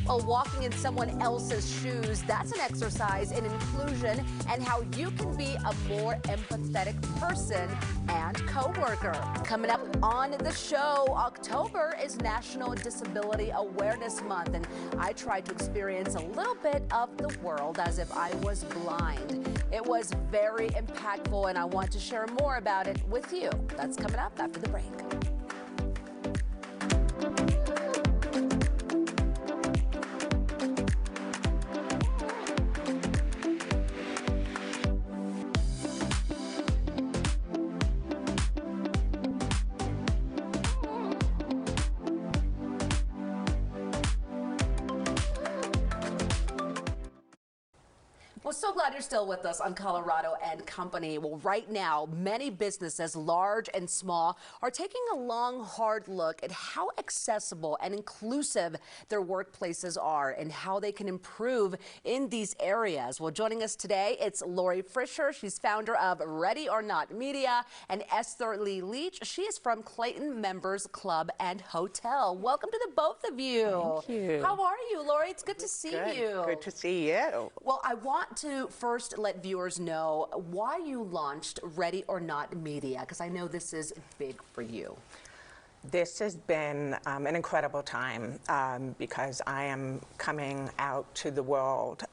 Well, walking in someone else's shoes, that's an exercise in inclusion and how you can be a more empathetic person and coworker. Coming up on the show, October is National Disability Awareness Month, and I tried to experience a little bit of the world as if I was blind. It was very impactful, and I want to share more about it with you. That's coming up after the break. Well, so glad you're still with us on Colorado and Company. Well, right now, many businesses, large and small, are taking a long, hard look at how accessible and inclusive their workplaces are and how they can improve in these areas. Well, joining us today, it's Lori Frisher. She's founder of Ready or Not Media, and Esther Lee Leach. She is from Clayton Members Club and Hotel. Welcome to the both of you. Thank you. How are you, Lori? It's good to see you. Good to see you. Well, I want to first let viewers know why you launched Ready or Not Media, because I know this is big for you. This has been an incredible time because I am coming out to the world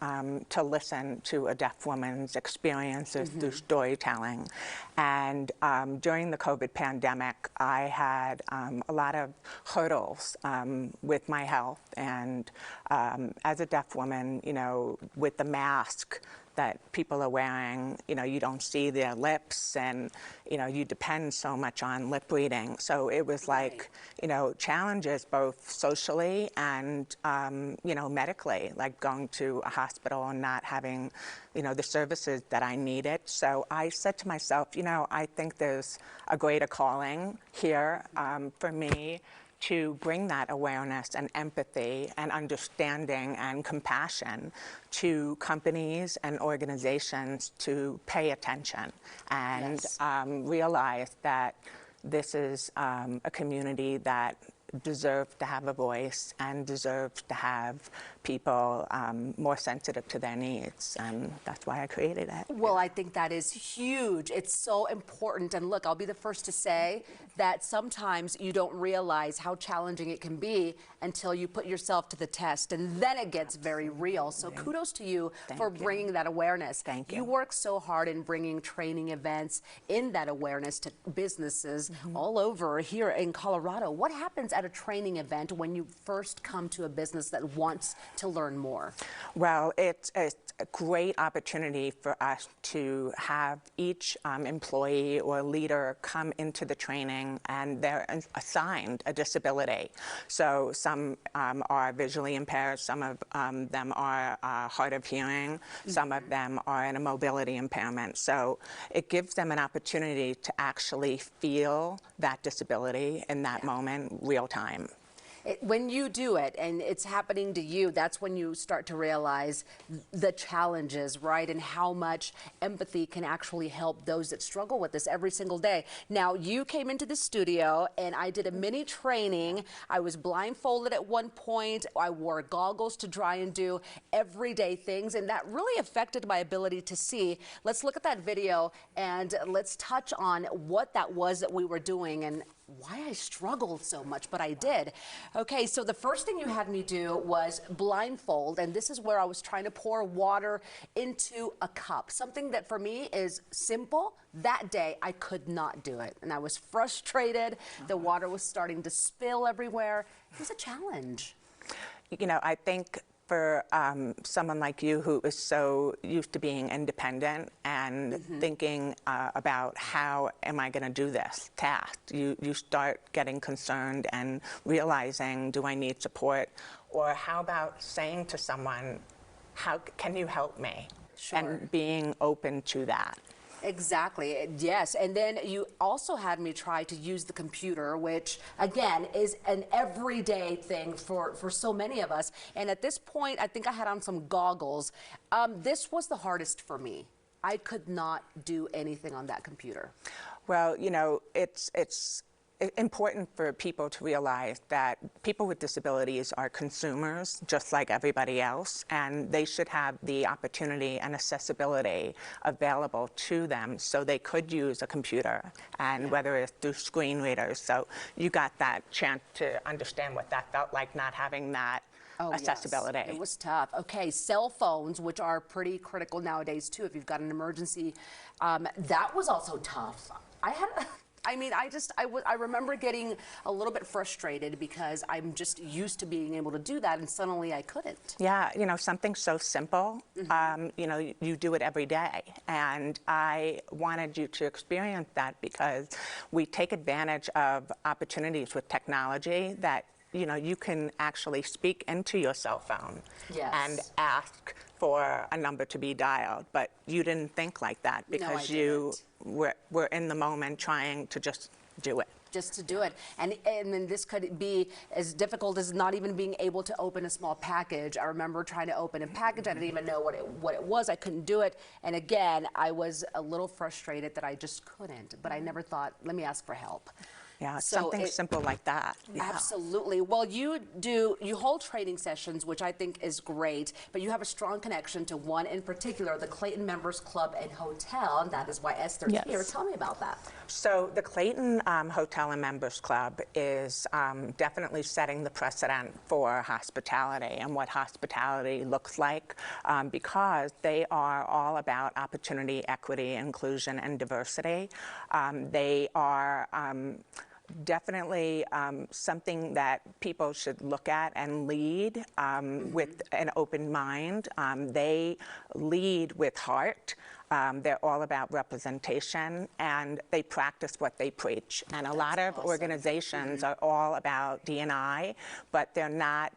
to listen to a deaf woman's experiences through storytelling. And during the COVID pandemic, I had a lot of hurdles with my health. And as a deaf woman, you know, with the mask that people are wearing, you know, you don't see their lips, and, you know, you depend so much on lip reading. So it was like, you know, challenges both socially and, you know, medically, like going to a hospital and not having, you know, the services that I needed. So I said to myself, you know, I think there's a greater calling here for me to bring that awareness and empathy and understanding and compassion to companies and organizations to pay attention and realize that this is a community that deserves to have a voice and deserves to have people more sensitive to their needs, and that's why I created it. Well, I think that is huge. It's so important, and look, I'll be the first to say that sometimes you don't realize how challenging it can be until you put yourself to the test, and then it gets very real. So kudos to you for bringing that awareness. Thank you. You work so hard in bringing training events in that awareness to businesses all over here in Colorado. What happens at a training event when you first come to a business that wants to learn more? Well, it's a great opportunity for us to have each employee or leader come into the training, and they're assigned a disability. So some are visually impaired, some of them are hard of hearing, some of them are in a mobility impairment. So it gives them an opportunity to actually feel that disability in that moment, real time. When you do it and it's happening to you, that's when you start to realize the challenges, right? And how much empathy can actually help those that struggle with this every single day. Now, you came into the studio and I did a mini training. I was blindfolded at one point. I wore goggles to try and do everyday things, and that really affected my ability to see. Let's look at that video and let's touch on what that was that we were doing and why I struggled so much, but I did. Okay, so the first thing you had me do was blindfold, and this is where I was trying to pour water into a cup. Something that for me is simple. That day, I could not do it, and I was frustrated. The water was starting to spill everywhere. It was a challenge. You know, I think for someone like you who is so used to being independent and thinking about how am I going to do this task, you start getting concerned and realizing, do I need support? Or how about saying to someone, how can you help me? Sure. And being open to that. Exactly, yes. And then you also had me try to use the computer, which again is an everyday thing for so many of us. And at this point, I think I had on some goggles. This was the hardest for me. I could not do anything on that computer. Well, you know, it's important for people to realize that people with disabilities are consumers just like everybody else, and they should have the opportunity and accessibility available to them so they could use a computer, and whether it's through screen readers. So you got that chance to understand what that felt like, not having that accessibility. Yes. It was tough. Okay, cell phones, which are pretty critical nowadays too, if you've got an emergency, that was also tough. I remember getting a little bit frustrated because I'm just used to being able to do that, and suddenly I couldn't. Yeah, you know, something so simple, you know, you do it every day. And I wanted you to experience that because we take advantage of opportunities with technology that, you know, you can actually speak into your cell phone and ask for a number to be dialed, but you didn't think like that because you were in the moment trying to just do it. Just to do it. And then this could be as difficult as not even being able to open a small package. I remember trying to open a package. I didn't even know what it was. I couldn't do it. And again, I was a little frustrated that I just couldn't. But I never thought, let me ask for help. Yeah, so something simple like that. Yeah. Absolutely. Well, you hold training sessions, which I think is great, but you have a strong connection to one in particular, the Clayton Members Club and Hotel, and that is why Esther's here. Tell me about that. So the Clayton Hotel and Members Club is definitely setting the precedent for hospitality and what hospitality looks like, because they are all about opportunity, equity, inclusion, and diversity. They are definitely something that people should look at and lead with an open mind. They lead with heart. They're all about representation, and they practice what they preach. And a lot of organizations are all about D&I, but they're not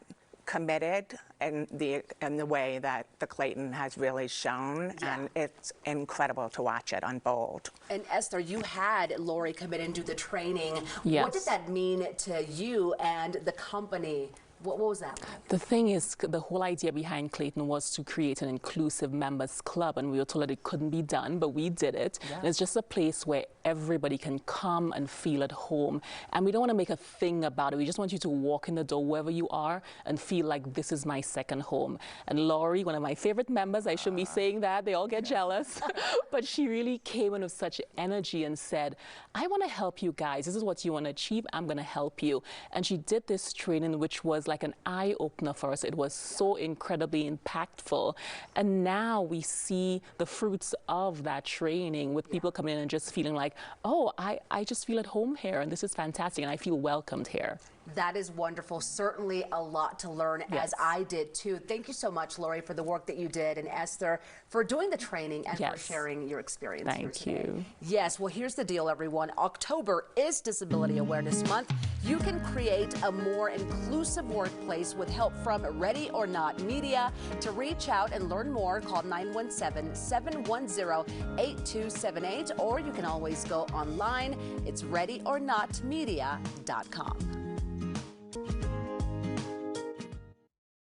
committed in the way that the Clayton has really shown, and it's incredible to watch it unfold. And Esther, you had Lori come in and do the training. Yes. What did that mean to you and the company? What was that like? The thing is, the whole idea behind Clayton was to create an inclusive members club, and we were told that it couldn't be done, but we did it. And it's just a place where everybody can come and feel at home. And we don't want to make a thing about it. We just want you to walk in the door wherever you are and feel like this is my second home. And Lori, one of my favorite members, I shouldn't be saying that, they all get jealous, but she really came in with such energy and said, I want to help you guys. This is what you want to achieve. I'm going to help you. And she did this training, which was like an eye-opener for us. It was so incredibly impactful. And now we see the fruits of that training with people coming in and just feeling like, oh, I just feel at home here, and this is fantastic, and I feel welcomed here. That is wonderful. Certainly a lot to learn, as I did too. Thank you so much, Lori, for the work that you did, and Esther for doing the training and for sharing your experience here today. Thank you. Yes, well, here's the deal, everyone. October is Disability Awareness Month. You can create a more inclusive workplace with help from Ready or Not Media. To reach out and learn more, call 917-710-8278, or you can always go online. It's readyornotmedia.com.